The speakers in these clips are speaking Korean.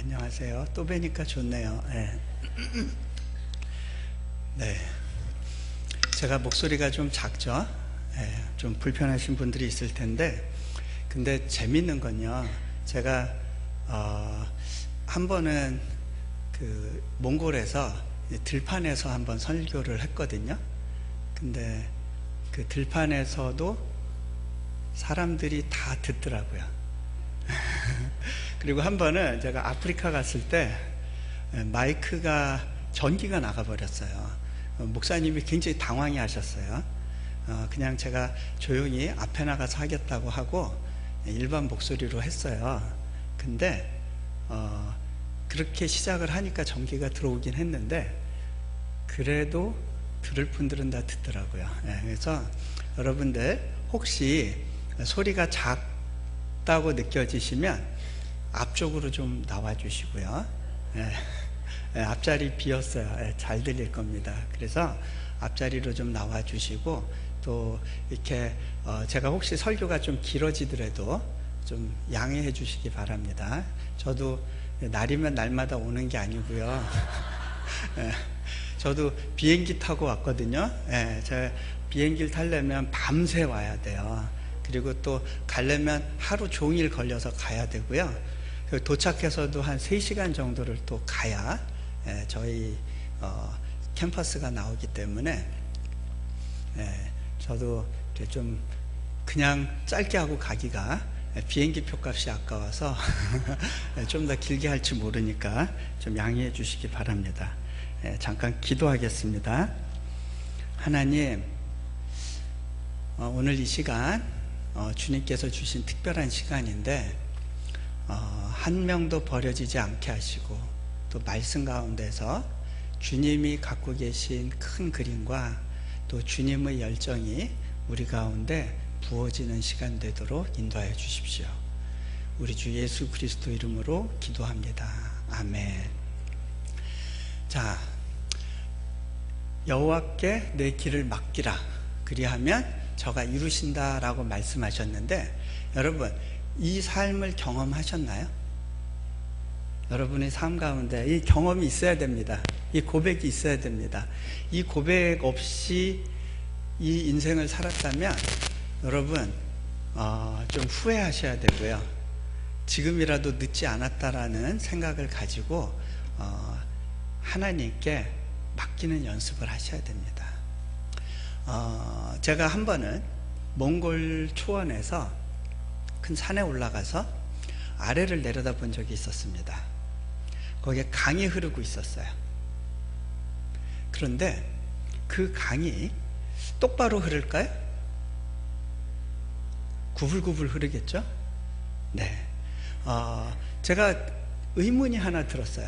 안녕하세요. 또 뵈니까 좋네요. 네. 네. 제가 목소리가 좀 작죠? 네. 좀 불편하신 분들이 있을 텐데, 근데 재밌는 건요, 제가 한 번은 그 몽골에서 들판에서 한번 설교를 했거든요. 근데 그 들판에서도 사람들이 다 듣더라고요. 그리고 한 번은 제가 아프리카 갔을 때 마이크가 전기가 나가버렸어요. 목사님이 굉장히 당황해 하셨어요. 그냥 제가 조용히 앞에 나가서 하겠다고 하고 일반 목소리로 했어요. 근데 그렇게 시작을 하니까 전기가 들어오긴 했는데 그래도 들을 분들은 다 듣더라고요. 그래서 여러분들 혹시 소리가 작다고 느껴지시면 앞쪽으로 좀 나와 주시고요. 앞자리 비었어요. 잘 들릴 겁니다. 그래서 앞자리로 좀 나와 주시고, 또 이렇게 제가 혹시 설교가 좀 길어지더라도 좀 양해해 주시기 바랍니다. 저도 날이면 날마다 오는 게 아니고요. 저도 비행기 타고 왔거든요. 제가 비행기를 타려면 밤새 와야 돼요. 그리고 또 가려면 하루 종일 걸려서 가야 되고요. 도착해서도 한 3시간 정도를 또 가야 저희 캠퍼스가 나오기 때문에 저도 좀 그냥 짧게 하고 가기가 비행기 표값이 아까워서 좀 더 길게 할지 모르니까 좀 양해해 주시기 바랍니다. 잠깐 기도하겠습니다. 하나님, 오늘 이 시간 주님께서 주신 특별한 시간인데 한 명도 버려지지 않게 하시고, 또 말씀 가운데서 주님이 갖고 계신 큰 그림과 또 주님의 열정이 우리 가운데 부어지는 시간 되도록 인도하여 주십시오. 우리 주 예수 그리스도 이름으로 기도합니다. 아멘. 자, 여호와께 내 길을 맡기라, 그리하면 저가 이루신다 라고 말씀하셨는데, 여러분 이 삶을 경험하셨나요? 여러분의 삶 가운데 이 경험이 있어야 됩니다. 이 고백이 있어야 됩니다. 이 고백 없이 이 인생을 살았다면 여러분 좀 후회하셔야 되고요. 지금이라도 늦지 않았다라는 생각을 가지고 하나님께 맡기는 연습을 하셔야 됩니다. 제가 한 번은 몽골 초원에서 큰 산에 올라가서 아래를 내려다 본 적이 있었습니다. 거기에 강이 흐르고 있었어요. 그런데 그 강이 똑바로 흐를까요? 구불구불 흐르겠죠? 네. 제가 의문이 하나 들었어요.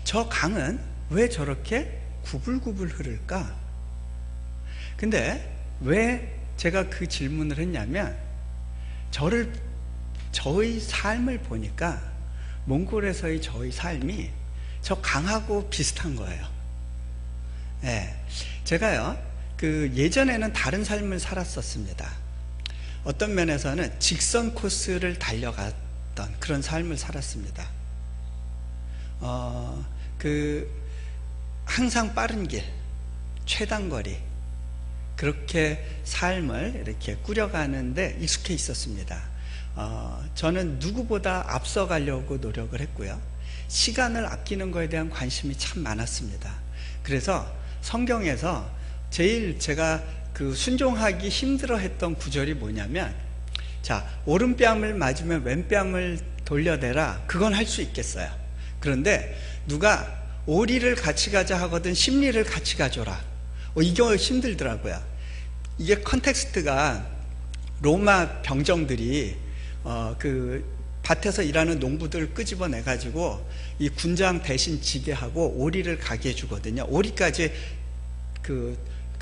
저 강은 왜 저렇게 구불구불 흐를까? 근데 왜 제가 그 질문을 했냐면, 저의 삶을 보니까 몽골에서의 저의 삶이 저 강하고 비슷한 거예요. 제가요, 예전에는 다른 삶을 살았었습니다. 어떤 면에서는 직선 코스를 달려갔던 그런 삶을 살았습니다. 항상 빠른 길, 최단거리, 그렇게 삶을 이렇게 꾸려가는데 익숙해 있었습니다. 저는 누구보다 앞서가려고 노력을 했고요. 시간을 아끼는 것에 대한 관심이 참 많았습니다. 그래서 성경에서 제일 제가 순종하기 힘들어 했던 구절이 뭐냐면, 자, 오른뺨을 맞으면 왼뺨을 돌려대라, 그건 할 수 있겠어요. 그런데 누가 오리를 같이 가자 하거든 심리를 같이 가줘라, 이게 힘들더라고요. 이게 컨텍스트가 로마 병정들이 밭에서 일하는 농부들을 끄집어내 가지고 이 군장 대신 지게하고 오리를 가게 해주거든요. 오리까지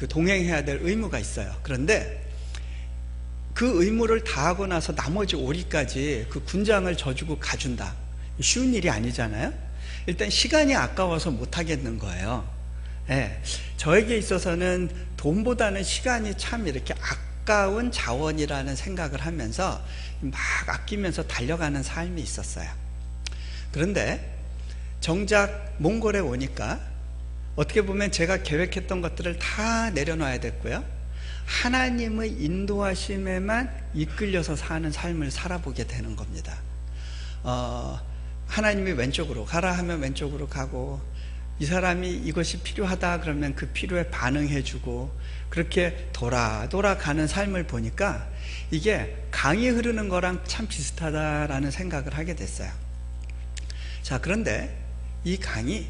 동행해야 될 의무가 있어요. 그런데 그 의무를 다하고 나서 나머지 오리까지 그 군장을 져주고 가준다, 쉬운 일이 아니잖아요. 일단 시간이 아까워서 못하겠는 거예요. 저에게 있어서는 돈보다는 시간이 참 이렇게 아까운 자원이라는 생각을 하면서 막 아끼면서 달려가는 삶이 있었어요. 그런데 정작 몽골에 오니까 어떻게 보면 제가 계획했던 것들을 다 내려놔야 됐고요. 하나님의 인도하심에만 이끌려서 사는 삶을 살아보게 되는 겁니다. 하나님이 왼쪽으로 가라 하면 왼쪽으로 가고, 이 사람이 이것이 필요하다 그러면 그 필요에 반응해주고, 그렇게 돌아가는 삶을 보니까 이게 강이 흐르는 거랑 참 비슷하다라는 생각을 하게 됐어요. 자, 그런데 이 강이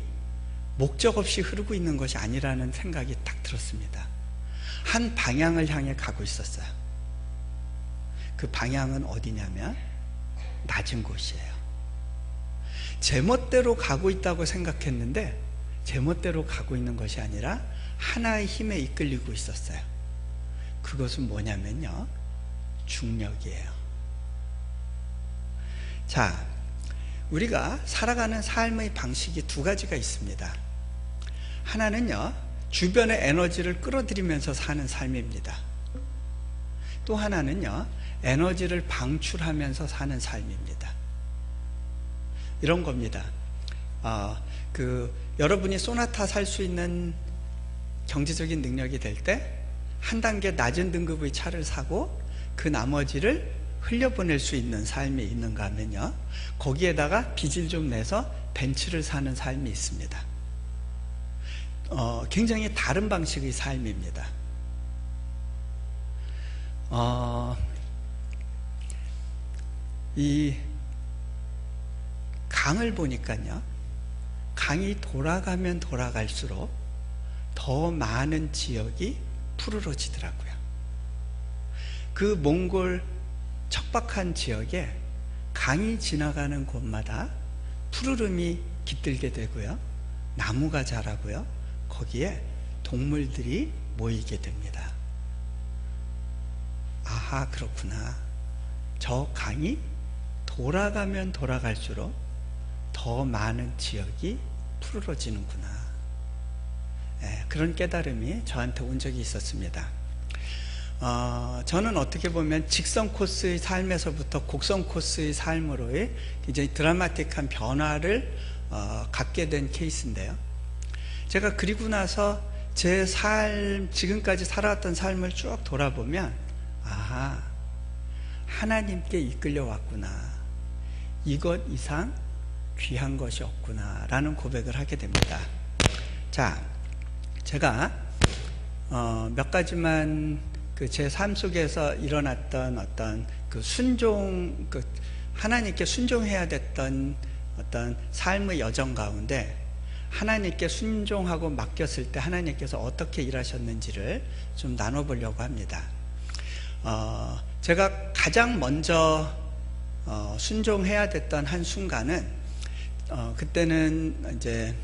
목적 없이 흐르고 있는 것이 아니라는 생각이 딱 들었습니다. 한 방향을 향해 가고 있었어요. 그 방향은 어디냐면 낮은 곳이에요. 제 멋대로 가고 있다고 생각했는데 제 멋대로 가고 있는 것이 아니라 하나의 힘에 이끌리고 있었어요. 그것은 뭐냐면요, 중력이에요. 자, 우리가 살아가는 삶의 방식이 두 가지가 있습니다. 하나는요, 주변의 에너지를 끌어들이면서 사는 삶입니다. 또 하나는요, 에너지를 방출하면서 사는 삶입니다. 이런 겁니다. 여러분이 소나타 살 수 있는 경제적인 능력이 될 때 한 단계 낮은 등급의 차를 사고 그 나머지를 흘려보낼 수 있는 삶이 있는가 하면요, 거기에다가 빚을 좀 내서 벤츠를 사는 삶이 있습니다. 굉장히 다른 방식의 삶입니다. 이 강을 보니까요, 강이 돌아가면 돌아갈수록 더 많은 지역이 푸르러지더라고요. 그 몽골 척박한 지역에 강이 지나가는 곳마다 푸르름이 깃들게 되고요, 나무가 자라고요, 거기에 동물들이 모이게 됩니다. 아하, 그렇구나. 저 강이 돌아가면 돌아갈수록 더 많은 지역이 푸르러지는구나. 그런 깨달음이 저한테 온 적이 있었습니다. 저는 어떻게 보면 직선 코스의 삶에서부터 곡선 코스의 삶으로의 굉장히 드라마틱한 변화를 갖게 된 케이스인데요. 제가 그리고 나서 제 삶, 지금까지 살아왔던 삶을 쭉 돌아보면, 아하, 하나님께 이끌려 왔구나. 이것 이상 귀한 것이 없구나 라는 고백을 하게 됩니다. 자, 제가 몇 가지만 제 삶 속에서 일어났던 어떤 하나님께 순종해야 됐던 어떤 삶의 여정 가운데 하나님께 순종하고 맡겼을 때 하나님께서 어떻게 일하셨는지를 좀 나눠보려고 합니다. 제가 가장 먼저 순종해야 됐던 한 순간은, 그때는 이제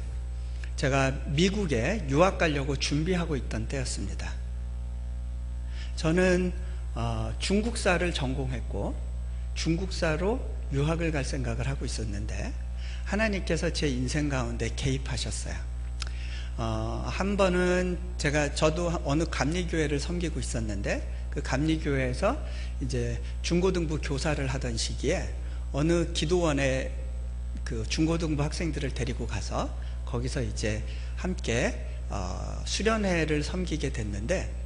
제가 미국에 유학 가려고 준비하고 있던 때였습니다. 저는 중국사를 전공했고 중국사로 유학을 갈 생각을 하고 있었는데 하나님께서 제 인생 가운데 개입하셨어요. 한 번은 저도 어느 감리교회를 섬기고 있었는데 그 감리교회에서 이제 중고등부 교사를 하던 시기에 어느 기도원에 그 중고등부 학생들을 데리고 가서 거기서 이제 함께 수련회를 섬기게 됐는데,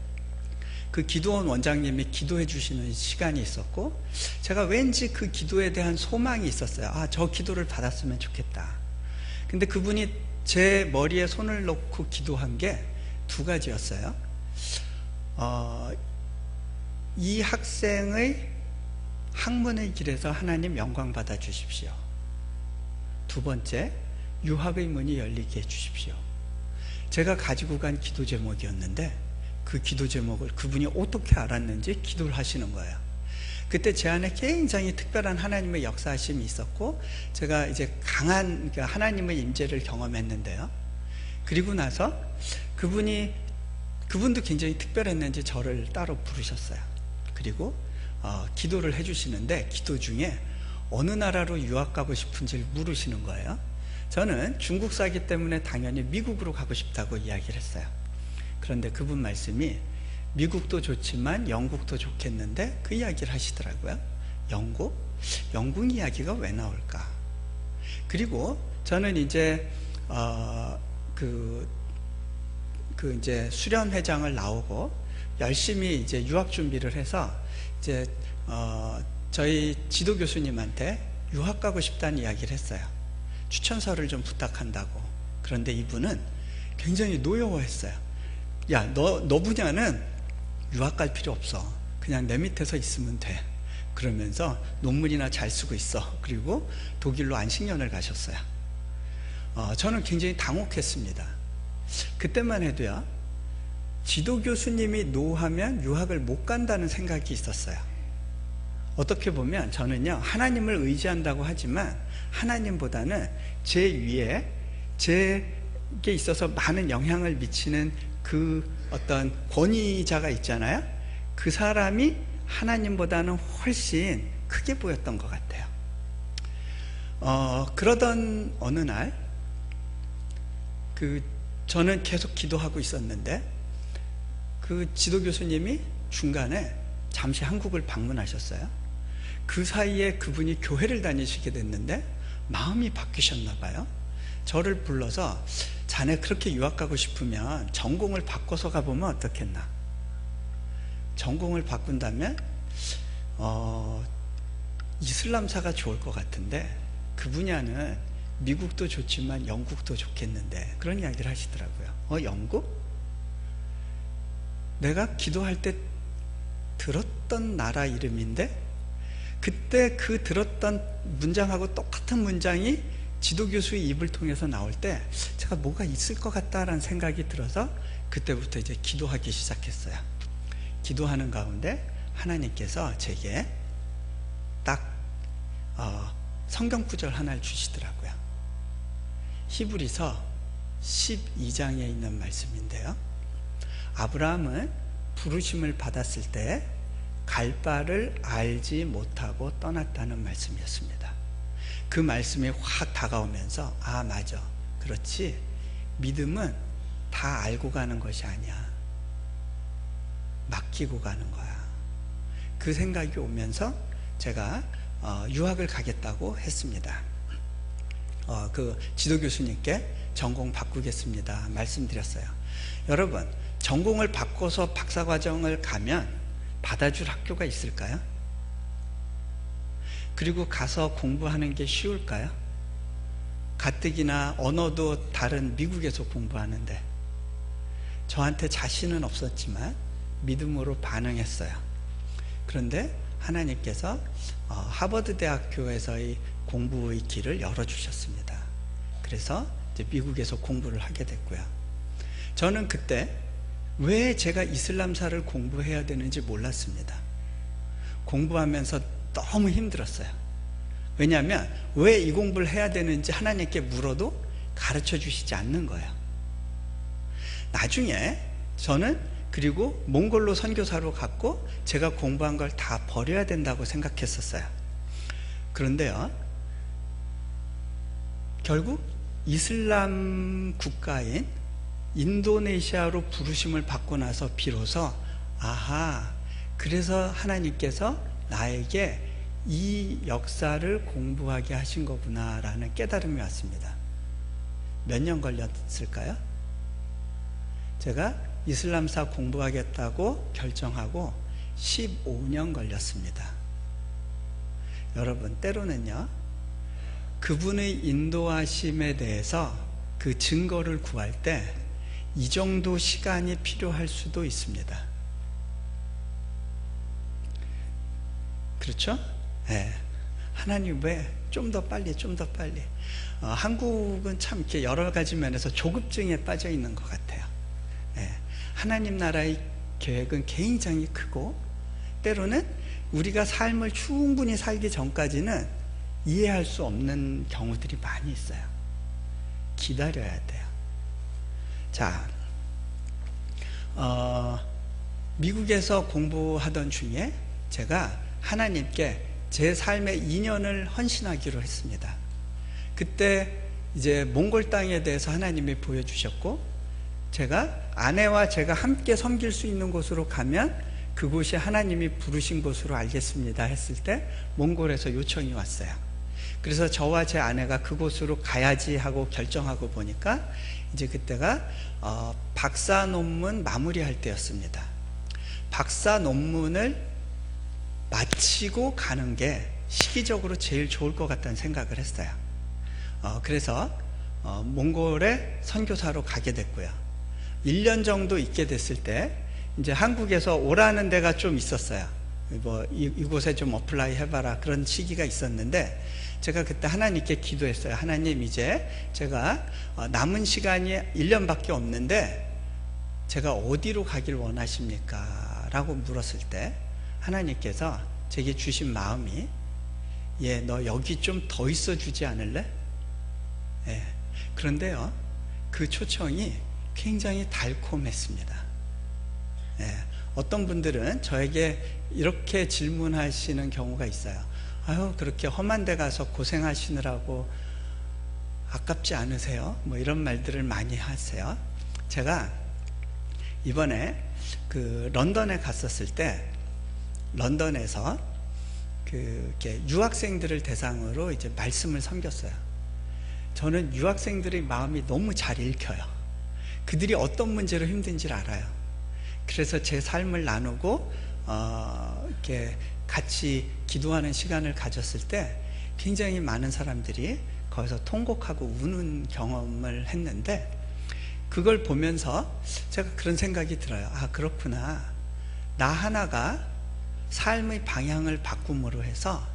그 기도원 원장님이 기도해 주시는 시간이 있었고 제가 왠지 그 기도에 대한 소망이 있었어요. 저 기도를 받았으면 좋겠다. 근데 그분이 제 머리에 손을 놓고 기도한 게 두 가지였어요. 이 학생의 학문의 길에서 하나님 영광 받아 주십시오. 두 번째, 유학의 문이 열리게 해주십시오. 제가 가지고 간 기도 제목이었는데 그 기도 제목을 그분이 어떻게 알았는지 기도를 하시는 거예요. 그때 제 안에 굉장히 특별한 하나님의 역사하심이 있었고 제가 이제 강한 하나님의 임재를 경험했는데요. 그리고 나서 그분도 굉장히 특별했는지 저를 따로 부르셨어요. 그리고 기도를 해주시는데 기도 중에 어느 나라로 유학 가고 싶은지를 물으시는 거예요. 저는 중국사기 때문에 당연히 미국으로 가고 싶다고 이야기를 했어요. 그런데 그분 말씀이 미국도 좋지만 영국도 좋겠는데 그 이야기를 하시더라고요. 영국 이야기가 왜 나올까? 그리고 저는 이제 이제 수련회장을 나오고 열심히 이제 유학 준비를 해서 이제 저희 지도 교수님한테 유학 가고 싶다는 이야기를 했어요. 추천서를 좀 부탁한다고. 그런데 이분은 굉장히 노여워했어요. 야, 너 분야는 유학 갈 필요 없어. 그냥 내 밑에서 있으면 돼. 그러면서 논문이나 잘 쓰고 있어. 그리고 독일로 안식년을 가셨어요. 저는 굉장히 당혹했습니다. 그때만 해도요, 지도 교수님이 노하면 유학을 못 간다는 생각이 있었어요. 어떻게 보면 저는요, 하나님을 의지한다고 하지만 하나님보다는 제 위에 제게 있어서 많은 영향을 미치는 그 어떤 권위자가 있잖아요. 그 사람이 하나님보다는 훨씬 크게 보였던 것 같아요. 그러던 어느 날 저는 계속 기도하고 있었는데 그 지도 교수님이 중간에 잠시 한국을 방문하셨어요. 그 사이에 그분이 교회를 다니시게 됐는데 마음이 바뀌셨나 봐요. 저를 불러서 자네 그렇게 유학 가고 싶으면 전공을 바꿔서 가보면 어떻겠나. 전공을 바꾼다면 이슬람사가 좋을 것 같은데 그 분야는 미국도 좋지만 영국도 좋겠는데, 그런 이야기를 하시더라고요. 영국? 내가 기도할 때 들었던 나라 이름인데 그때 그 들었던 문장하고 똑같은 문장이 지도 교수의 입을 통해서 나올 때 제가 뭐가 있을 것 같다라는 생각이 들어서 그때부터 이제 기도하기 시작했어요. 기도하는 가운데 하나님께서 제게 딱 성경 구절 하나를 주시더라고요. 히브리서 12장에 있는 말씀인데요, 아브라함은 부르심을 받았을 때 갈 바를 알지 못하고 떠났다는 말씀이었습니다. 그 말씀이 확 다가오면서 맞아, 그렇지, 믿음은 다 알고 가는 것이 아니야, 맡기고 가는 거야. 그 생각이 오면서 제가 유학을 가겠다고 했습니다. 그 지도 교수님께 전공 바꾸겠습니다 말씀드렸어요. 여러분, 전공을 바꿔서 박사과정을 가면 받아줄 학교가 있을까요? 그리고 가서 공부하는 게 쉬울까요? 가뜩이나 언어도 다른 미국에서 공부하는데. 저한테 자신은 없었지만 믿음으로 반응했어요. 그런데 하나님께서 하버드 대학교에서의 공부의 길을 열어주셨습니다. 그래서 이제 미국에서 공부를 하게 됐고요. 저는 그때 왜 제가 이슬람사를 공부해야 되는지 몰랐습니다. 공부하면서 너무 힘들었어요. 왜냐하면 왜 이 공부를 해야 되는지 하나님께 물어도 가르쳐 주시지 않는 거예요. 나중에 저는 그리고 몽골로 선교사로 갔고 제가 공부한 걸 다 버려야 된다고 생각했었어요. 그런데요, 결국 이슬람 국가인 인도네시아로 부르심을 받고 나서 비로소 그래서 하나님께서 나에게 이 역사를 공부하게 하신 거구나 라는 깨달음이 왔습니다. 몇 년 걸렸을까요? 제가 이슬람사 공부하겠다고 결정하고 15년 걸렸습니다. 여러분, 때로는요, 그분의 인도하심에 대해서 그 증거를 구할 때 이 정도 시간이 필요할 수도 있습니다. 그렇죠? 네. 하나님 왜 좀 더 빨리 한국은 참 이렇게 여러 가지 면에서 조급증에 빠져 있는 것 같아요. 네. 하나님 나라의 계획은 굉장히 크고 때로는 우리가 삶을 충분히 살기 전까지는 이해할 수 없는 경우들이 많이 있어요. 기다려야 돼요. 자, 미국에서 공부하던 중에 제가 하나님께 제 삶의 2년을 헌신하기로 했습니다. 그때 이제 몽골 땅에 대해서 하나님이 보여주셨고, 제가 아내와 제가 함께 섬길 수 있는 곳으로 가면 그곳이 하나님이 부르신 곳으로 알겠습니다 했을 때 몽골에서 요청이 왔어요. 그래서 저와 제 아내가 그곳으로 가야지 하고 결정하고 보니까 이제 그때가 박사 논문 마무리할 때였습니다. 박사 논문을 마치고 가는 게 시기적으로 제일 좋을 것 같다는 생각을 했어요. 그래서 몽골에 선교사로 가게 됐고요. 1년 정도 있게 됐을 때 이제 한국에서 오라는 데가 좀 있었어요. 뭐 이곳에 좀 어플라이 해봐라 그런 시기가 있었는데, 제가 그때 하나님께 기도했어요. 하나님, 이제 제가 남은 시간이 1년밖에 없는데 제가 어디로 가길 원하십니까? 라고 물었을 때 하나님께서 제게 주신 마음이, 너 여기 좀 더 있어 주지 않을래? 그런데요, 그 초청이 굉장히 달콤했습니다. 어떤 분들은 저에게 이렇게 질문하시는 경우가 있어요. 아유, 그렇게 험한 데 가서 고생하시느라고 아깝지 않으세요? 뭐 이런 말들을 많이 하세요. 제가 이번에 그 런던에 갔었을 때, 런던에서 이렇게 유학생들을 대상으로 이제 말씀을 섬겼어요. 저는 유학생들의 마음이 너무 잘 읽혀요. 그들이 어떤 문제로 힘든지를 알아요. 그래서 제 삶을 나누고 이렇게 같이 기도하는 시간을 가졌을 때 굉장히 많은 사람들이 거기서 통곡하고 우는 경험을 했는데, 그걸 보면서 제가 그런 생각이 들어요. 아, 그렇구나. 나 하나가 삶의 방향을 바꿈으로 해서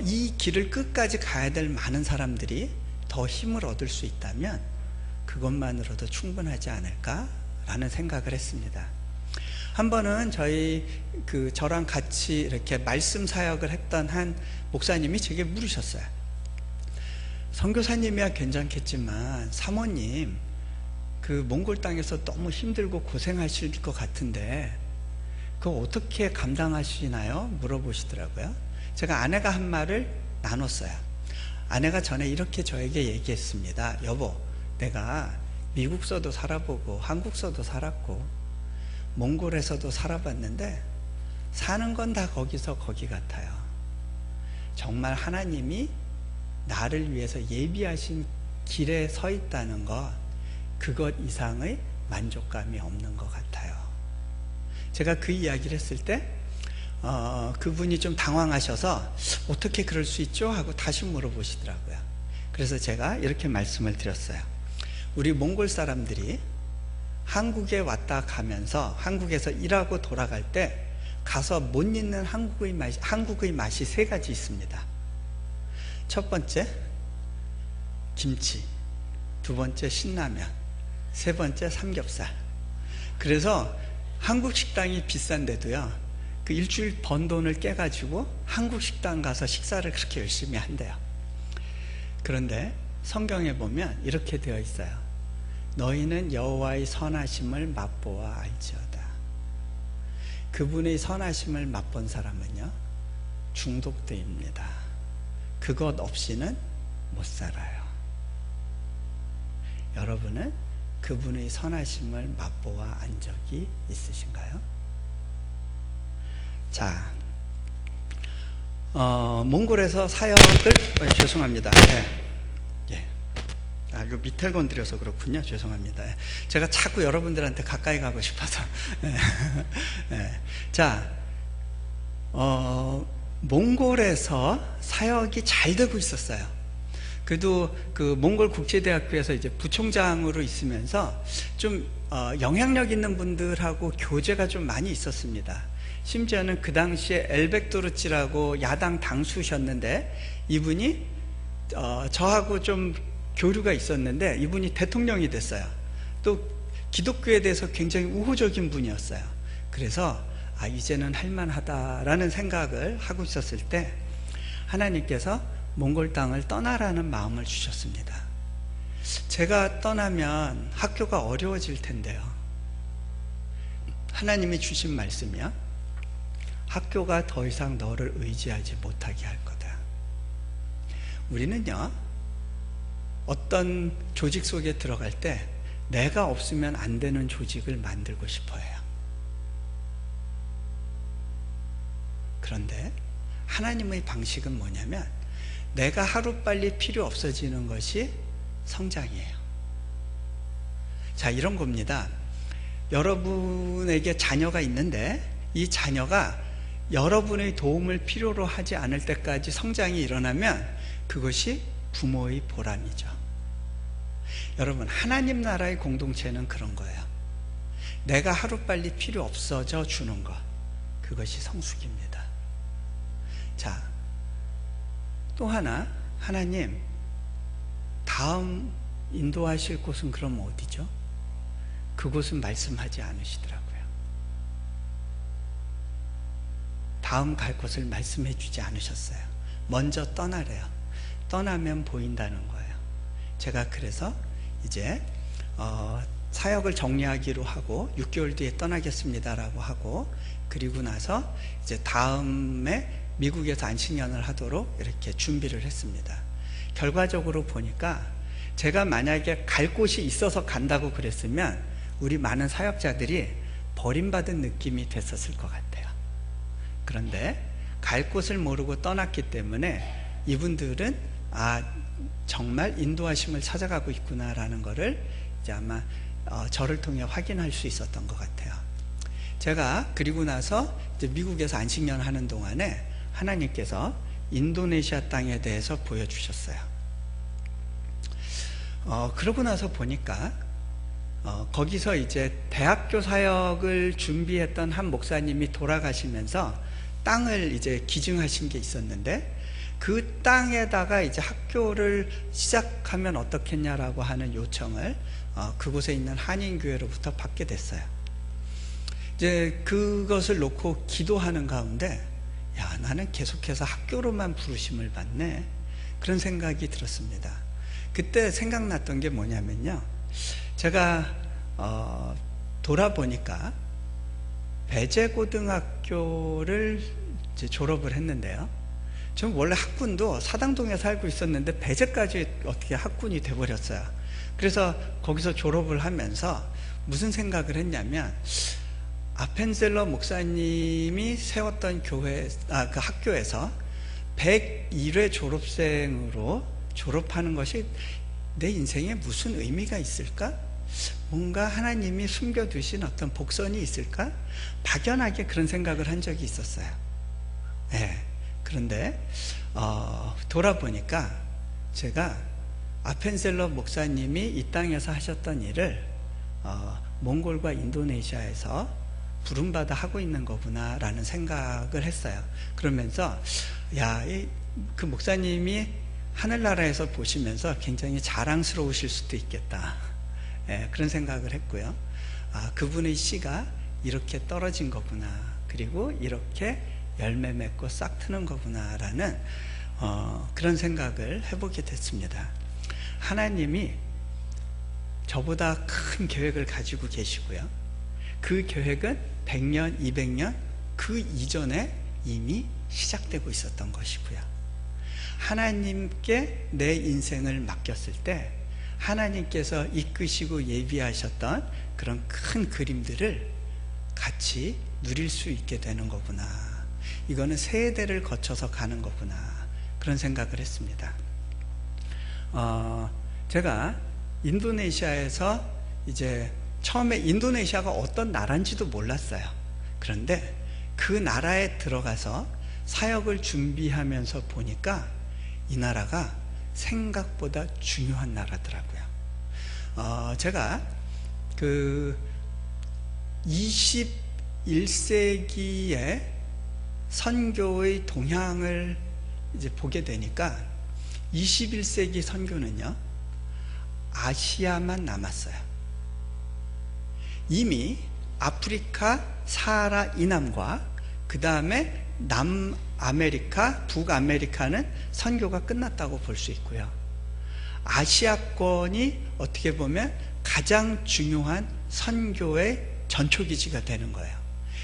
이 길을 끝까지 가야 될 많은 사람들이 더 힘을 얻을 수 있다면 그것만으로도 충분하지 않을까라는 생각을 했습니다. 한 번은 저랑 같이 이렇게 말씀 사역을 했던 한 목사님이 제게 물으셨어요. 선교사님이야 괜찮겠지만 사모님, 그 몽골 땅에서 너무 힘들고 고생하실 것 같은데 그거 어떻게 감당하시나요? 물어보시더라고요. 제가 아내가 한 말을 나눴어요. 아내가 전에 이렇게 저에게 얘기했습니다. 여보, 내가 미국서도 살아보고 한국서도 살았고 몽골에서도 살아봤는데 사는 건 다 거기서 거기 같아요. 정말 하나님이 나를 위해서 예비하신 길에 서 있다는 것, 그것 이상의 만족감이 없는 것 같아요. 제가 그 이야기를 했을 때 그분이 좀 당황하셔서 어떻게 그럴 수 있죠? 하고 다시 물어보시더라고요. 그래서 제가 이렇게 말씀을 드렸어요. 우리 몽골 사람들이 한국에 왔다 가면서 한국에서 일하고 돌아갈 때 가서 못 잊는 한국의 맛이 세 가지 있습니다. 첫 번째, 김치. 두 번째, 신라면. 세 번째, 삼겹살. 그래서 한국 식당이 비싼데도요, 그 일주일 번 돈을 깨가지고 한국 식당 가서 식사를 그렇게 열심히 한대요. 그런데 성경에 보면 이렇게 되어 있어요. 너희는 여호와의 선하심을 맛보아 알지어다. 그분의 선하심을 맛본 사람은요, 중독되입니다. 그것 없이는 못 살아요. 여러분은 그분의 선하심을 맛보아 안 적이 있으신가요? 자, 몽골에서 사역을 죄송합니다. 요 밑에 건드려서 그렇군요. 죄송합니다. 제가 자꾸 여러분들한테 가까이 가고 싶어서. 자, 몽골에서 사역이 잘 되고 있었어요. 그래도 그 몽골 국제대학교에서 이제 부총장으로 있으면서 좀 영향력 있는 분들하고 교제가 좀 많이 있었습니다. 심지어는 그 당시에 엘벡도르치라고 야당 당수셨는데 이분이 저하고 좀 교류가 있었는데 이분이 대통령이 됐어요. 또 기독교에 대해서 굉장히 우호적인 분이었어요. 그래서 이제는 할만하다라는 생각을 하고 있었을 때 하나님께서 몽골 땅을 떠나라는 마음을 주셨습니다. 제가 떠나면 학교가 어려워질 텐데요. 하나님이 주신 말씀이야. 학교가 더 이상 너를 의지하지 못하게 할 거다. 우리는요, 어떤 조직 속에 들어갈 때 내가 없으면 안 되는 조직을 만들고 싶어 해요. 그런데 하나님의 방식은 뭐냐면 내가 하루빨리 필요 없어지는 것이 성장이에요. 자, 이런 겁니다. 여러분에게 자녀가 있는데 이 자녀가 여러분의 도움을 필요로 하지 않을 때까지 성장이 일어나면 그것이 부모의 보람이죠. 여러분, 하나님 나라의 공동체는 그런 거예요. 내가 하루빨리 필요 없어져 주는 것, 그것이 성숙입니다. 자, 또 하나, 하나님 다음 인도하실 곳은 그럼 어디죠? 그곳은 말씀하지 않으시더라고요. 다음 갈 곳을 말씀해 주지 않으셨어요. 먼저 떠나래요. 떠나면 보인다는 거예요. 제가 그래서 이제 사역을 정리하기로 하고 6개월 뒤에 떠나겠습니다라고 하고, 그리고 나서 이제 다음에 미국에서 안식년을 하도록 이렇게 준비를 했습니다. 결과적으로 보니까 제가 만약에 갈 곳이 있어서 간다고 그랬으면 우리 많은 사역자들이 버림받은 느낌이 됐었을 것 같아요. 그런데 갈 곳을 모르고 떠났기 때문에 이분들은 정말 인도하심을 찾아가고 있구나라는 것을 이제 아마 저를 통해 확인할 수 있었던 것 같아요. 제가 그리고 나서 이제 미국에서 안식년 하는 동안에 하나님께서 인도네시아 땅에 대해서 보여주셨어요. 그러고 나서 보니까 거기서 이제 대학교 사역을 준비했던 한 목사님이 돌아가시면서 땅을 이제 기증하신 게 있었는데, 그 땅에다가 이제 학교를 시작하면 어떻겠냐라고 하는 요청을 그곳에 있는 한인교회로부터 받게 됐어요. 이제 그것을 놓고 기도하는 가운데, 야, 나는 계속해서 학교로만 부르심을 받네, 그런 생각이 들었습니다. 그때 생각났던 게 뭐냐면요, 제가 돌아보니까 배재고등학교를 이제 졸업을 했는데요, 저는 원래 학군도 사당동에 살고 있었는데 배재까지 어떻게 학군이 돼버렸어요. 그래서 거기서 졸업을 하면서 무슨 생각을 했냐면, 아펜셀러 목사님이 세웠던 교회, 그 학교에서 101회 졸업생으로 졸업하는 것이 내 인생에 무슨 의미가 있을까? 뭔가 하나님이 숨겨두신 어떤 복선이 있을까? 막연하게 그런 생각을 한 적이 있었어요. 네. 그런데 돌아보니까 제가 아펜셀러 목사님이 이 땅에서 하셨던 일을 몽골과 인도네시아에서 부름받아 하고 있는 거구나 라는 생각을 했어요. 그러면서 그 목사님이 하늘나라에서 보시면서 굉장히 자랑스러우실 수도 있겠다, 그런 생각을 했고요. 그분의 씨가 이렇게 떨어진 거구나, 그리고 이렇게 열매 맺고 싹 트는 거구나 라는 그런 생각을 해보게 됐습니다. 하나님이 저보다 큰 계획을 가지고 계시고요, 그 계획은 100년, 200년 그 이전에 이미 시작되고 있었던 것이고요. 하나님께 내 인생을 맡겼을 때 하나님께서 이끄시고 예비하셨던 그런 큰 그림들을 같이 누릴 수 있게 되는 거구나, 이거는 세대를 거쳐서 가는 거구나, 그런 생각을 했습니다. 제가 인도네시아에서 이제 처음에 인도네시아가 어떤 나라인지도 몰랐어요. 그런데 그 나라에 들어가서 사역을 준비하면서 보니까 이 나라가 생각보다 중요한 나라더라고요. 제가 그 21세기에 선교의 동향을 이제 보게 되니까 21세기 선교는요, 아시아만 남았어요. 이미 아프리카 사하라 이남과 그 다음에 남아메리카, 북아메리카는 선교가 끝났다고 볼 수 있고요, 아시아권이 어떻게 보면 가장 중요한 선교의 전초기지가 되는 거예요.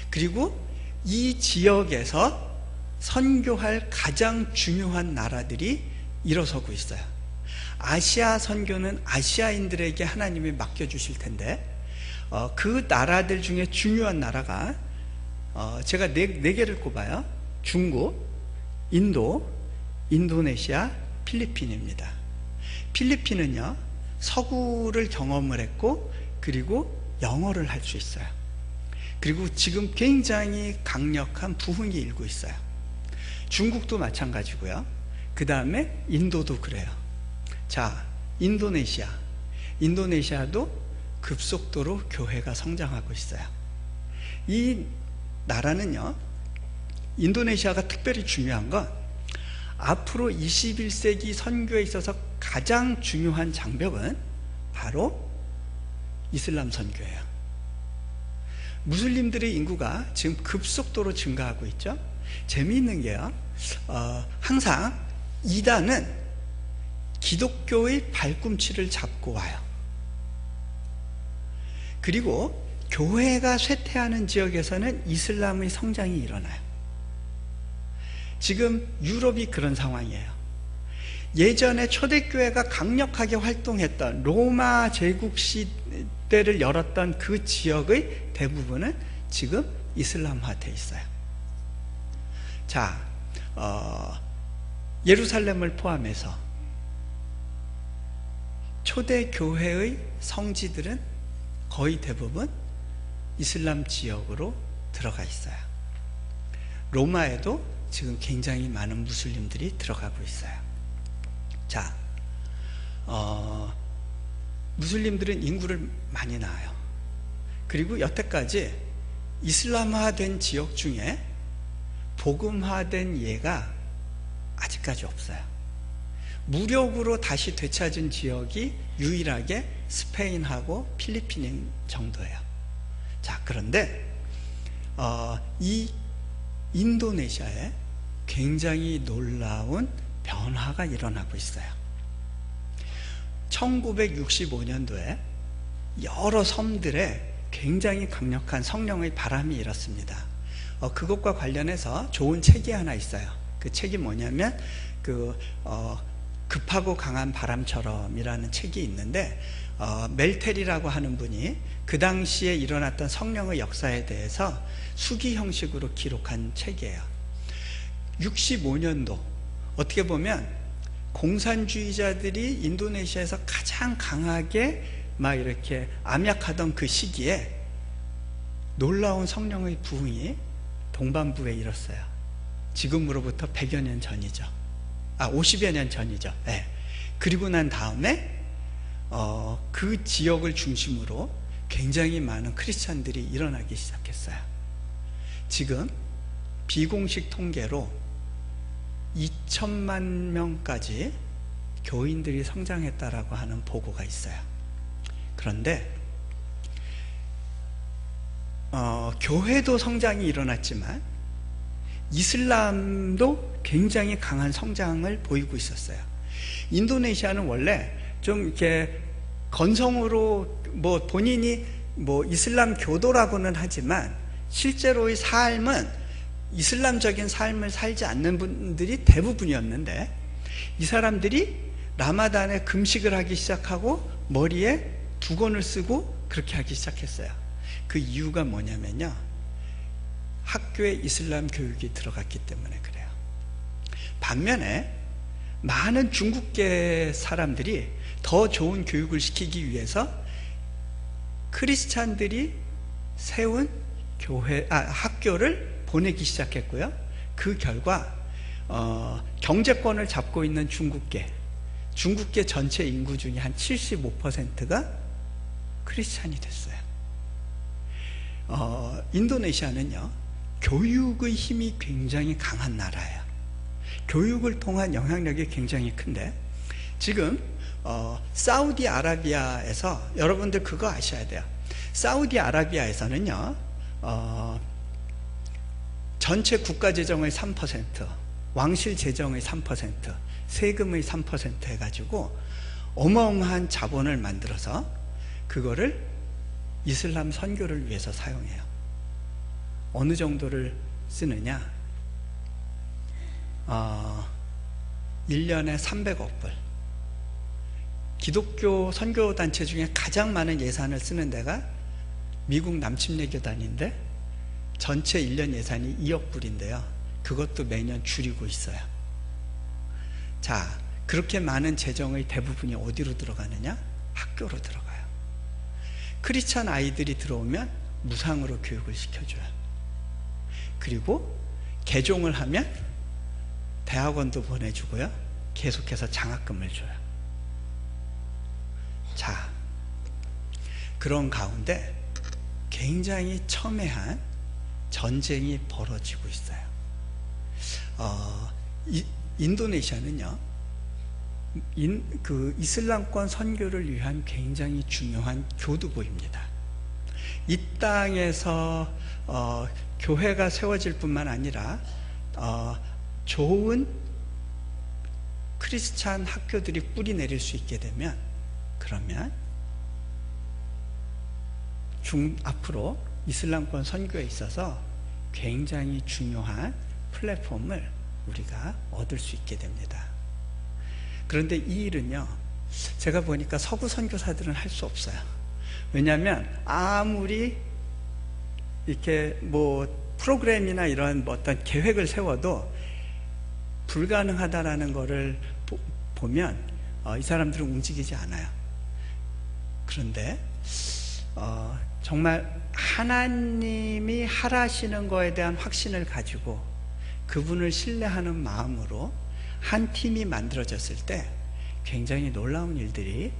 그리고 이 지역에서 선교할 가장 중요한 나라들이 일어서고 있어요. 아시아 선교는 아시아인들에게 하나님이 맡겨주실 텐데, 그 나라들 중에 중요한 나라가 제가 네 개를 꼽아요. 중국, 인도, 인도네시아, 필리핀입니다. 필리핀은요, 서구를 경험을 했고, 그리고 영어를 할 수 있어요. 그리고 지금 굉장히 강력한 부흥이 일고 있어요. 중국도 마찬가지고요. 그 다음에 인도도 그래요. 자, 인도네시아도 급속도로 교회가 성장하고 있어요. 이 나라는요, 인도네시아가 특별히 중요한 건 앞으로 21세기 선교에 있어서 가장 중요한 장벽은 바로 이슬람 선교예요. 무슬림들의 인구가 지금 급속도로 증가하고 있죠. 재미있는 게요, 항상 이단은 기독교의 발꿈치를 잡고 와요. 그리고 교회가 쇠퇴하는 지역에서는 이슬람의 성장이 일어나요. 지금 유럽이 그런 상황이에요. 예전에 초대교회가 강력하게 활동했던 로마 제국 시대를 열었던 그 지역의 대부분은 지금 이슬람화되어 있어요. 자, 예루살렘을 포함해서 초대교회의 성지들은 거의 대부분 이슬람 지역으로 들어가 있어요. 로마에도 지금 굉장히 많은 무슬림들이 들어가고 있어요. 자, 무슬림들은 인구를 많이 낳아요. 그리고 여태까지 이슬람화된 지역 중에 복음화된 예가 아직까지 없어요. 무력으로 다시 되찾은 지역이 유일하게 스페인하고 필리핀 정도예요. 자, 그런데 이 인도네시아에 굉장히 놀라운 변화가 일어나고 있어요. 1965년도에 여러 섬들에 굉장히 강력한 성령의 바람이 일었습니다. 그것과 관련해서 좋은 책이 하나 있어요. 그 책이 뭐냐면 급하고 강한 바람처럼이라는 책이 있는데, 멜텔이라고 하는 분이 그 당시에 일어났던 성령의 역사에 대해서 수기 형식으로 기록한 책이에요. 65년도, 어떻게 보면 공산주의자들이 인도네시아에서 가장 강하게 막 이렇게 암약하던 그 시기에 놀라운 성령의 부흥이 동반부에 일었어요. 지금으로부터 100여 년 전이죠. 50여 년 전이죠. 네. 그리고 난 다음에 그 지역을 중심으로 굉장히 많은 크리스찬들이 일어나기 시작했어요. 지금 비공식 통계로 2천만 명까지 교인들이 성장했다라고 하는 보고가 있어요. 그런데 교회도 성장이 일어났지만 이슬람도 굉장히 강한 성장을 보이고 있었어요. 인도네시아는 원래 좀 이렇게 건성으로 본인이 이슬람 교도라고는 하지만 실제로의 삶은 이슬람적인 삶을 살지 않는 분들이 대부분이었는데, 이 사람들이 라마단에 금식을 하기 시작하고 머리에 두건을 쓰고 그렇게 하기 시작했어요. 그 이유가 뭐냐면요, 학교에 이슬람 교육이 들어갔기 때문에 그래요. 반면에 많은 중국계 사람들이 더 좋은 교육을 시키기 위해서 크리스찬들이 세운 학교를 보내기 시작했고요. 그 결과 경제권을 잡고 있는 중국계 전체 인구 중에 한 75%가 크리스찬이 됐어요. 인도네시아는요, 교육의 힘이 굉장히 강한 나라예요. 교육을 통한 영향력이 굉장히 큰데, 지금 사우디아라비아에서, 여러분들 그거 아셔야 돼요. 사우디아라비아에서는요, 전체 국가재정의 3%, 왕실 재정의 3%, 세금의 3% 해가지고 어마어마한 자본을 만들어서 그거를 이슬람 선교를 위해서 사용해요. 어느 정도를 쓰느냐? 1년에 300억 불. 기독교 선교단체 중에 가장 많은 예산을 쓰는 데가 미국 남침례교단인데, 전체 1년 예산이 2억 불인데요. 그것도 매년 줄이고 있어요. 자, 그렇게 많은 재정의 대부분이 어디로 들어가느냐? 학교로 들어가요. 크리스찬 아이들이 들어오면 무상으로 교육을 시켜줘요. 그리고 개종을 하면 대학원도 보내주고요, 계속해서 장학금을 줘요. 자, 그런 가운데 굉장히 첨예한 전쟁이 벌어지고 있어요. 인도네시아는요, 그 이슬람권 선교를 위한 굉장히 중요한 교두보입니다. 이 땅에서 교회가 세워질 뿐만 아니라 좋은 크리스찬 학교들이 뿌리 내릴 수 있게 되면, 그러면 앞으로 이슬람권 선교에 있어서 굉장히 중요한 플랫폼을 우리가 얻을 수 있게 됩니다. 그런데 이 일은요, 제가 보니까 서구 선교사들은 할 수 없어요. 왜냐하면 아무리 이렇게 뭐 프로그램이나 이런 뭐 어떤 계획을 세워도 불가능하다라는 것을 보면 이 사람들은 움직이지 않아요. 그런데 정말 하나님이 하라시는 거에 대한 확신을 가지고 그분을 신뢰하는 마음으로 한 팀이 만들어졌을 때 굉장히 놀라운 일들이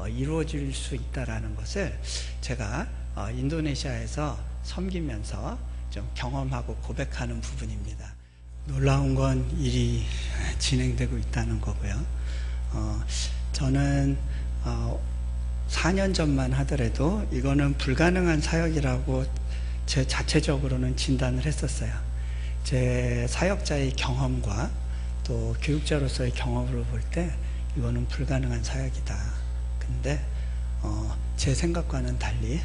이루어질 수 있다는 것을 제가 인도네시아에서 섬기면서 좀 경험하고 고백하는 부분입니다. 놀라운 건 일이 진행되고 있다는 거고요. 저는 4년 전만 하더라도 이거는 불가능한 사역이라고 제 자체적으로는 진단을 했었어요. 제 사역자의 경험과 또 교육자로서의 경험으로 볼 때 이거는 불가능한 사역이다. 근데 제 생각과는 달리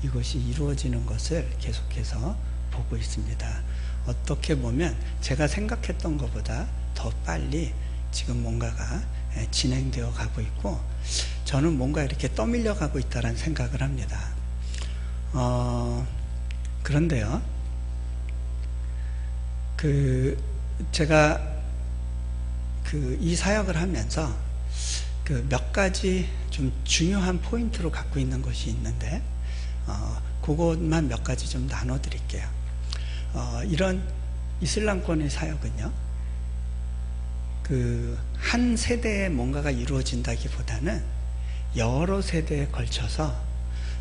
이것이 이루어지는 것을 계속해서 보고 있습니다. 어떻게 보면 제가 생각했던 것보다 더 빨리 지금 뭔가가 진행되어 가고 있고, 저는 뭔가 이렇게 떠밀려 가고 있다는 생각을 합니다. 그런데요, 제가 이 사역을 하면서 몇 가지 좀 중요한 포인트로 갖고 있는 것이 있는데, 그것만 몇 가지 좀 나눠 드릴게요. 이런 이슬람권의 사역은요, 한 세대에 뭔가가 이루어진다기보다는 여러 세대에 걸쳐서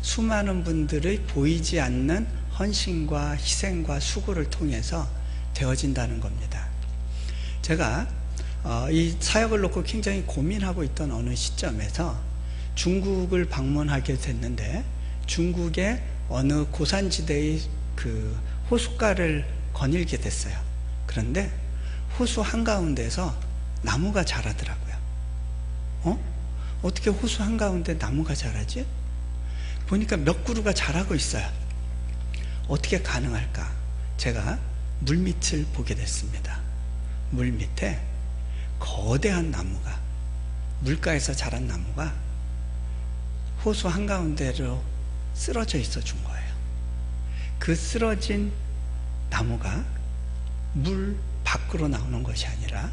수많은 분들의 보이지 않는 헌신과 희생과 수고를 통해서 되어진다는 겁니다. 제가 이 사역을 놓고 굉장히 고민하고 있던 어느 시점에서 중국을 방문하게 됐는데, 중국의 어느 고산지대의 호숫가를 거닐게 됐어요. 그런데 호수 한가운데서 나무가 자라더라고요. 어떻게 호수 한가운데 나무가 자라지? 보니까 몇 그루가 자라고 있어요. 어떻게 가능할까? 제가 물밑을 보게 됐습니다. 물밑에 거대한 나무가, 물가에서 자란 나무가 호수 한가운데로 쓰러져 있어 준 거예요. 그 쓰러진 나무가 물 밖으로 나오는 것이 아니라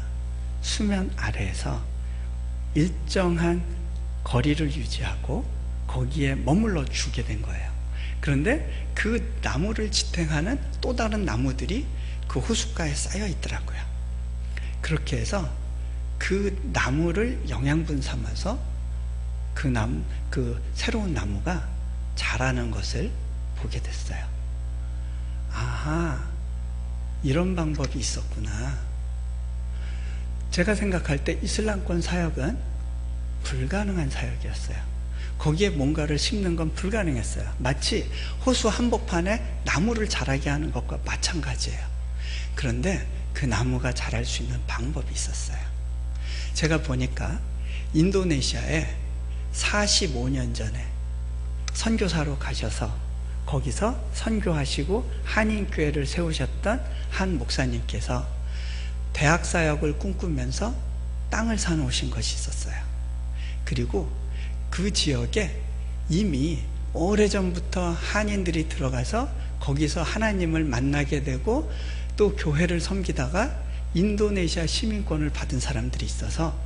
수면 아래에서 일정한 거리를 유지하고 거기에 머물러 주게 된 거예요. 그런데 그 나무를 지탱하는 또 다른 나무들이 그 호숫가에 쌓여 있더라고요. 그렇게 해서 그 나무를 영양분 삼아서 그 새로운 나무가 자라는 것을 보게 됐어요. 아하, 이런 방법이 있었구나. 제가 생각할 때 이슬람권 사역은 불가능한 사역이었어요. 거기에 뭔가를 심는 건 불가능했어요. 마치 호수 한복판에 나무를 자라게 하는 것과 마찬가지예요. 그런데 그 나무가 자랄 수 있는 방법이 있었어요. 제가 보니까 인도네시아에 45년 전에 선교사로 가셔서 거기서 선교하시고 한인교회를 세우셨던 한 목사님께서 대학 사역을 꿈꾸면서 땅을 사놓으신 것이 있었어요. 그리고 그 지역에 이미 오래전부터 한인들이 들어가서 거기서 하나님을 만나게 되고 또 교회를 섬기다가 인도네시아 시민권을 받은 사람들이 있어서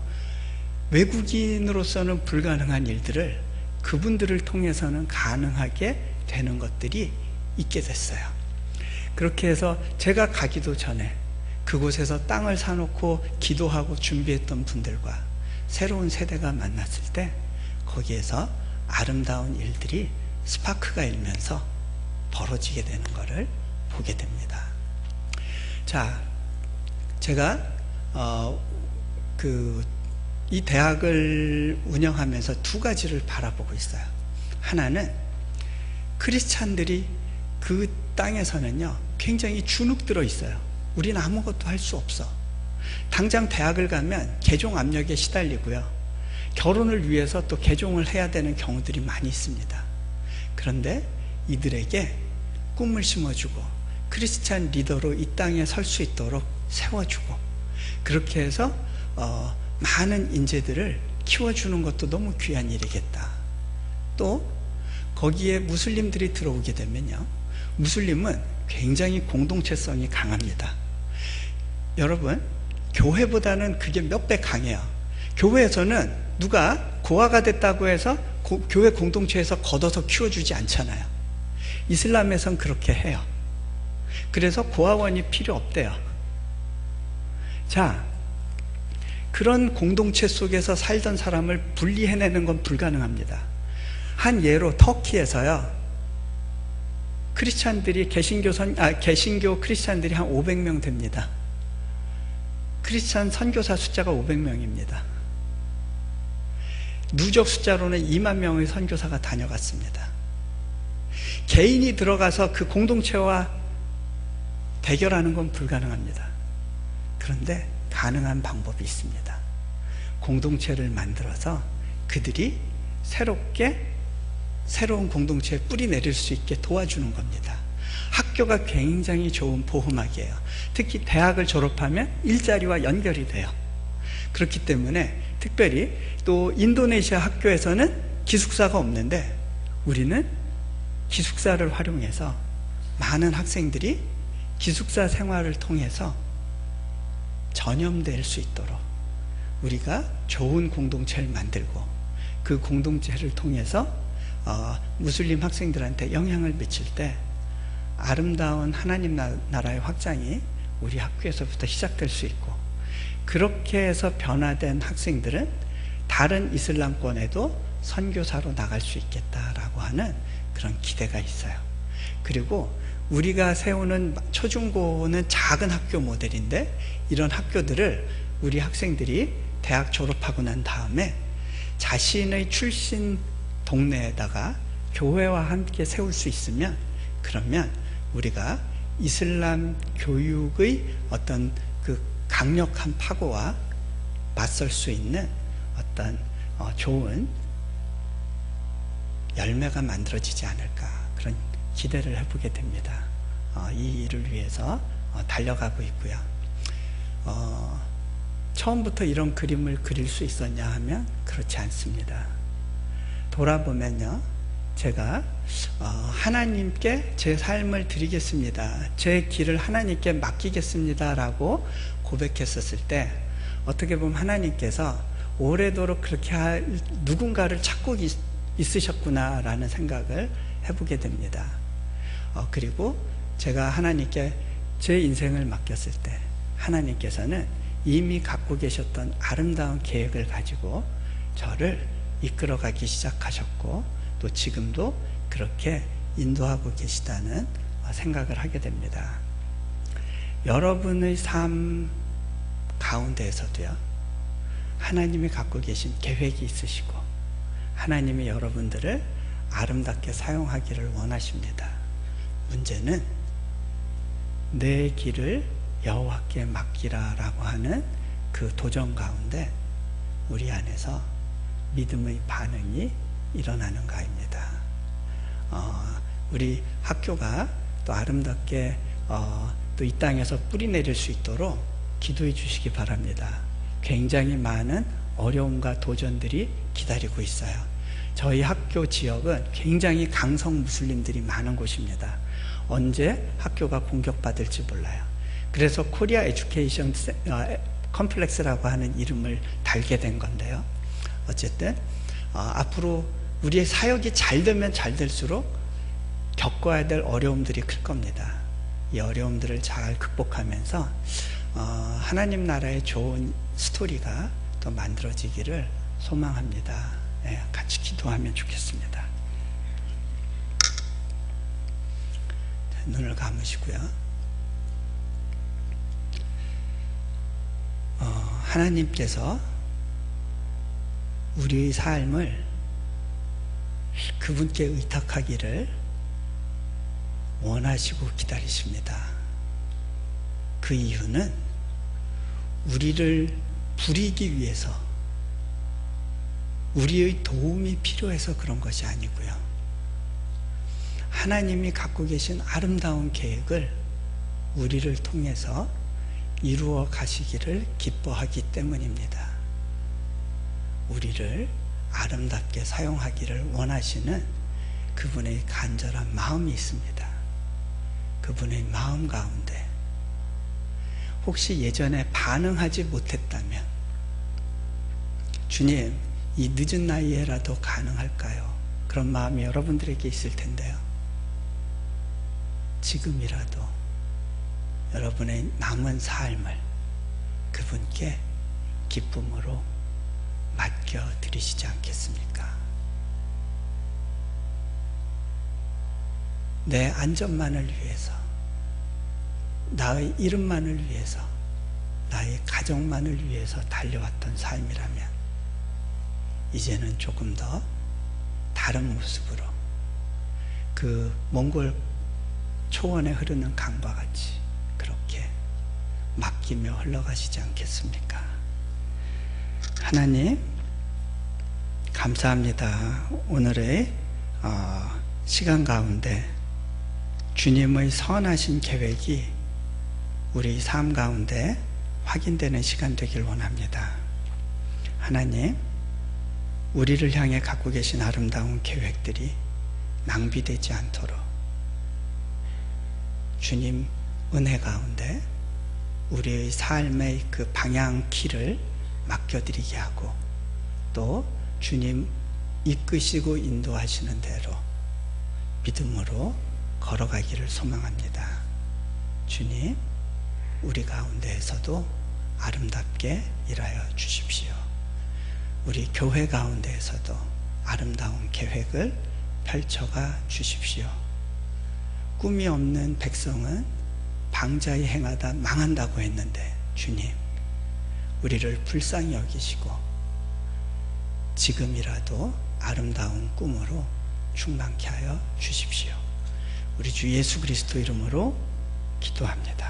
외국인으로서는 불가능한 일들을 그분들을 통해서는 가능하게 되는 것들이 있게 됐어요. 그렇게 해서 제가 가기도 전에 그곳에서 땅을 사놓고 기도하고 준비했던 분들과 새로운 세대가 만났을 때 거기에서 아름다운 일들이 스파크가 일면서 벌어지게 되는 것을 보게 됩니다. 자, 제가 이 대학을 운영하면서 두 가지를 바라보고 있어요. 하나는 크리스찬들이 그 땅에서는요 굉장히 주눅들어 있어요. 우리는 아무것도 할 수 없어. 당장 대학을 가면 개종 압력에 시달리고요, 결혼을 위해서 또 개종을 해야 되는 경우들이 많이 있습니다. 그런데 이들에게 꿈을 심어주고 크리스찬 리더로 이 땅에 설 수 있도록 세워주고, 그렇게 해서 많은 인재들을 키워주는 것도 너무 귀한 일이겠다. 또 거기에 무슬림들이 들어오게 되면요, 무슬림은 굉장히 공동체성이 강합니다. 여러분, 교회보다는 그게 몇 배 강해요. 교회에서는 누가 고아가 됐다고 해서 교회 공동체에서 걷어서 키워주지 않잖아요. 이슬람에선 그렇게 해요. 그래서 고아원이 필요 없대요. 자, 그런 공동체 속에서 살던 사람을 분리해내는 건 불가능합니다. 한 예로 터키에서요, 크리스찬들이 개신교 크리스찬들이 한 500명 됩니다. 크리스찬 선교사 숫자가 500명입니다. 누적 숫자로는 2만 명의 선교사가 다녀갔습니다. 개인이 들어가서 그 공동체와 대결하는 건 불가능합니다. 그런데 가능한 방법이 있습니다. 공동체를 만들어서 그들이 새로운 공동체에 뿌리 내릴 수 있게 도와주는 겁니다. 학교가 굉장히 좋은 보호막이에요. 특히 대학을 졸업하면 일자리와 연결이 돼요. 그렇기 때문에 특별히 또 인도네시아 학교에서는 기숙사가 없는데 우리는 기숙사를 활용해서 많은 학생들이 기숙사 생활을 통해서 전염될 수 있도록 우리가 좋은 공동체를 만들고, 그 공동체를 통해서 무슬림 학생들한테 영향을 미칠 때 아름다운 하나님 나라의 확장이 우리 학교에서부터 시작될 수 있고, 그렇게 해서 변화된 학생들은 다른 이슬람권에도 선교사로 나갈 수 있겠다라고 하는 그런 기대가 있어요. 그리고 우리가 세우는 초중고는 작은 학교 모델인데, 이런 학교들을 우리 학생들이 대학 졸업하고 난 다음에 자신의 출신 동네에다가 교회와 함께 세울 수 있으면, 그러면 우리가 이슬람 교육의 어떤 그 강력한 파고와 맞설 수 있는 어떤 좋은 열매가 만들어지지 않을까, 그런 기대를 해보게 됩니다. 이 일을 위해서 달려가고 있고요. 처음부터 이런 그림을 그릴 수 있었냐 하면 그렇지 않습니다. 돌아보면요, 제가 하나님께 제 삶을 드리겠습니다, 제 길을 하나님께 맡기겠습니다 라고 고백했었을 때, 어떻게 보면 하나님께서 오래도록 그렇게 할 누군가를 찾고 있으셨구나 라는 생각을 해보게 됩니다. 그리고 제가 하나님께 제 인생을 맡겼을 때 하나님께서는 이미 갖고 계셨던 아름다운 계획을 가지고 저를 이끌어가기 시작하셨고, 또 지금도 그렇게 인도하고 계시다는 생각을 하게 됩니다. 여러분의 삶 가운데에서도요, 하나님이 갖고 계신 계획이 있으시고 하나님이 여러분들을 아름답게 사용하기를 원하십니다. 문제는 내 길을 여호와께 맡기라 라고 하는 그 도전 가운데 우리 안에서 믿음의 반응이 일어나는가입니다. 우리 학교가 또 아름답게 또 이 땅에서 뿌리 내릴 수 있도록 기도해 주시기 바랍니다. 굉장히 많은 어려움과 도전들이 기다리고 있어요. 저희 학교 지역은 굉장히 강성 무슬림들이 많은 곳입니다. 언제 학교가 공격받을지 몰라요. 그래서 코리아 에듀케이션 컴플렉스라고 하는 이름을 달게 된 건데요, 어쨌든 앞으로 우리의 사역이 잘 되면 잘 될수록 겪어야 될 어려움들이 클 겁니다. 이 어려움들을 잘 극복하면서 하나님 나라의 좋은 스토리가 더 만들어지기를 소망합니다. 네, 같이 기도하면 좋겠습니다. 눈을 감으시고요. 하나님께서 우리의 삶을 그분께 의탁하기를 원하시고 기다리십니다. 그 이유는 우리를 부리기 위해서, 우리의 도움이 필요해서 그런 것이 아니고요. 하나님이 갖고 계신 아름다운 계획을 우리를 통해서 이루어 가시기를 기뻐하기 때문입니다. 우리를 아름답게 사용하기를 원하시는 그분의 간절한 마음이 있습니다. 그분의 마음 가운데 혹시 예전에 반응하지 못했다면, 주님, 이 늦은 나이에라도 가능할까요? 그런 마음이 여러분들에게 있을 텐데요. 지금이라도 여러분의 남은 삶을 그분께 기쁨으로 맡겨드리시지 않겠습니까? 내 안전만을 위해서, 나의 이름만을 위해서, 나의 가정만을 위해서 달려왔던 삶이라면 이제는 조금 더 다른 모습으로 그 몽골 초원에 흐르는 강과 같이 그렇게 맡기며 흘러가시지 않겠습니까? 하나님, 감사합니다. 오늘의 시간 가운데 주님의 선하신 계획이 우리 삶 가운데 확인되는 시간 되길 원합니다. 하나님, 우리를 향해 갖고 계신 아름다운 계획들이 낭비되지 않도록 주님 은혜 가운데 우리의 삶의 그 방향키를 맡겨드리게 하고, 또 주님 이끄시고 인도하시는 대로 믿음으로 걸어가기를 소망합니다. 주님, 우리 가운데에서도 아름답게 일하여 주십시오. 우리 교회 가운데에서도 아름다운 계획을 펼쳐가 주십시오. 꿈이 없는 백성은 방자히 행하다 망한다고 했는데, 주님, 우리를 불쌍히 여기시고 지금이라도 아름다운 꿈으로 충만케 하여 주십시오. 우리 주 예수 그리스도 이름으로 기도합니다.